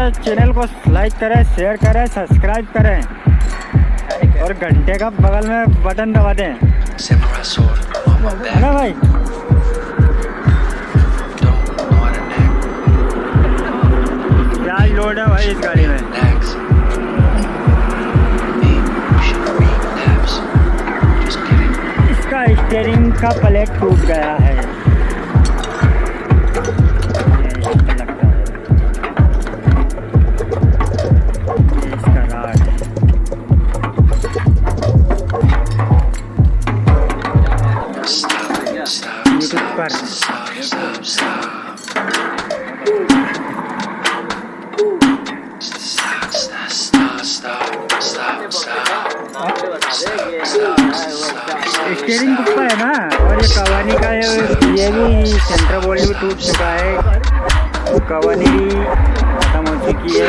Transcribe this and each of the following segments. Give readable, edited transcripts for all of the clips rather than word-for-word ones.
मेरे चैनल को लाइक करें, शेयर करें, सब्सक्राइब करें और घंटे का बगल में बटन दबा दें, है ना भाई? क्या लोड है भाई इस गाड़ी में। इसका स्टीयरिंग का प्लेट टूट गया है। स्टीयरिंग ऊपर है ना, और ये कवानी का ये भी सेंटर बोल्ट भी टूट चुका है, कवानी भी खत्म हो चुकी है।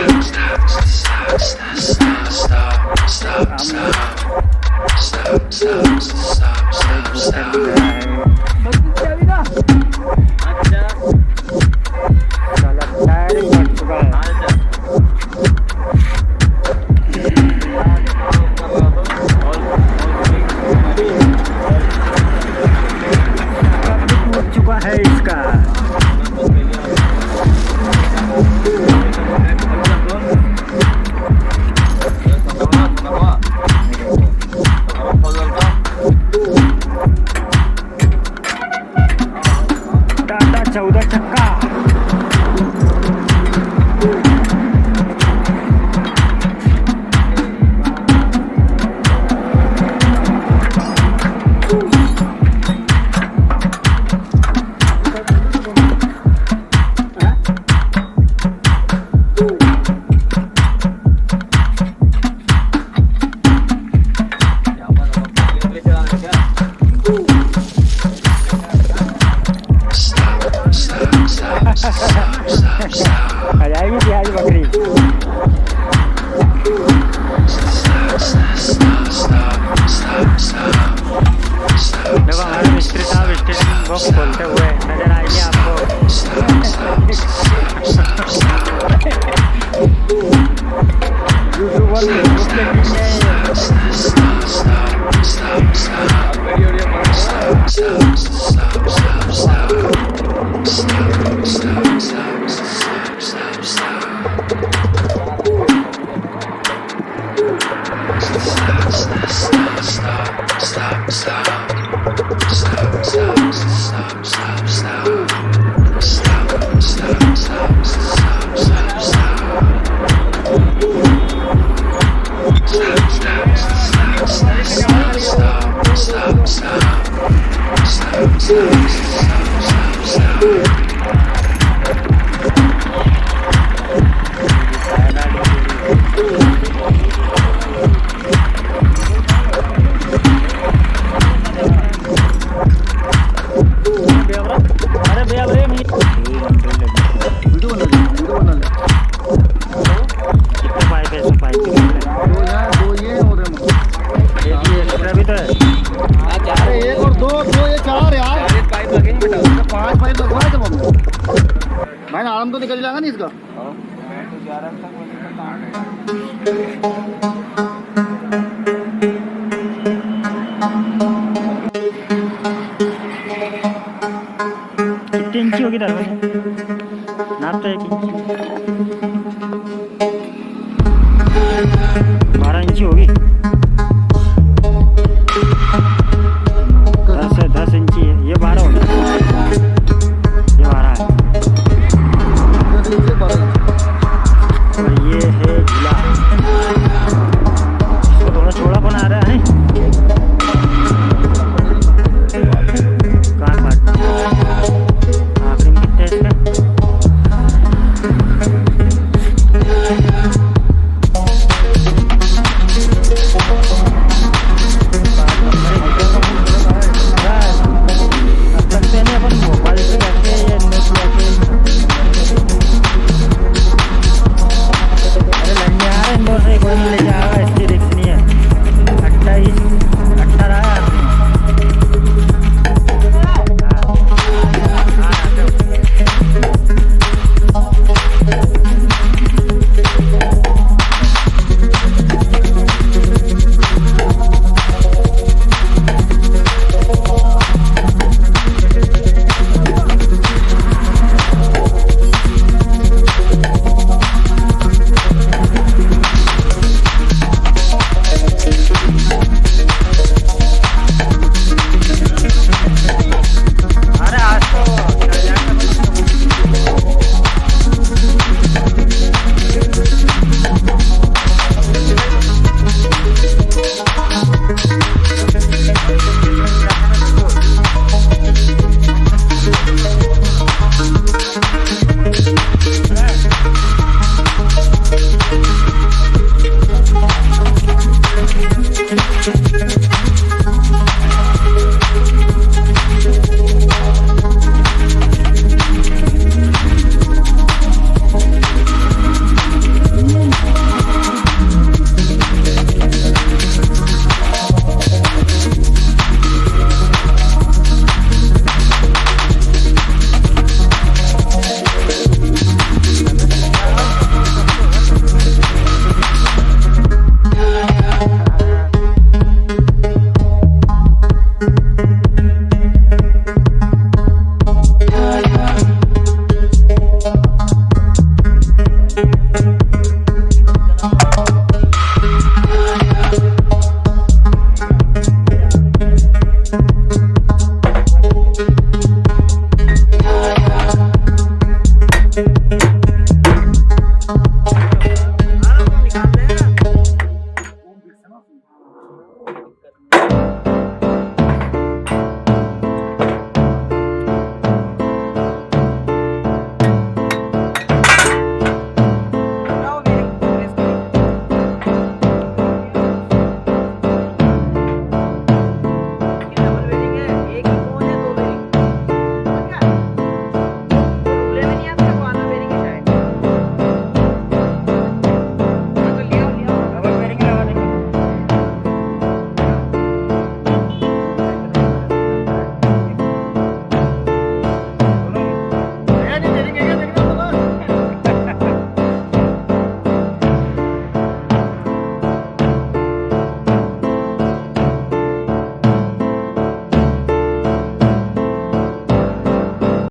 टाटा 14 चक्का आ जाएगी प्याज बकरी। देखो हमारे मिस्त्री साहब स्टेशन बॉक्स खोलते हुए नजर आएंगे आपको। भाई आराम तो निकल जाएगा नहीं इसका। कितनी इंची होगी दरवाजा? नाप तो 1 इंच 12 इंची होगी।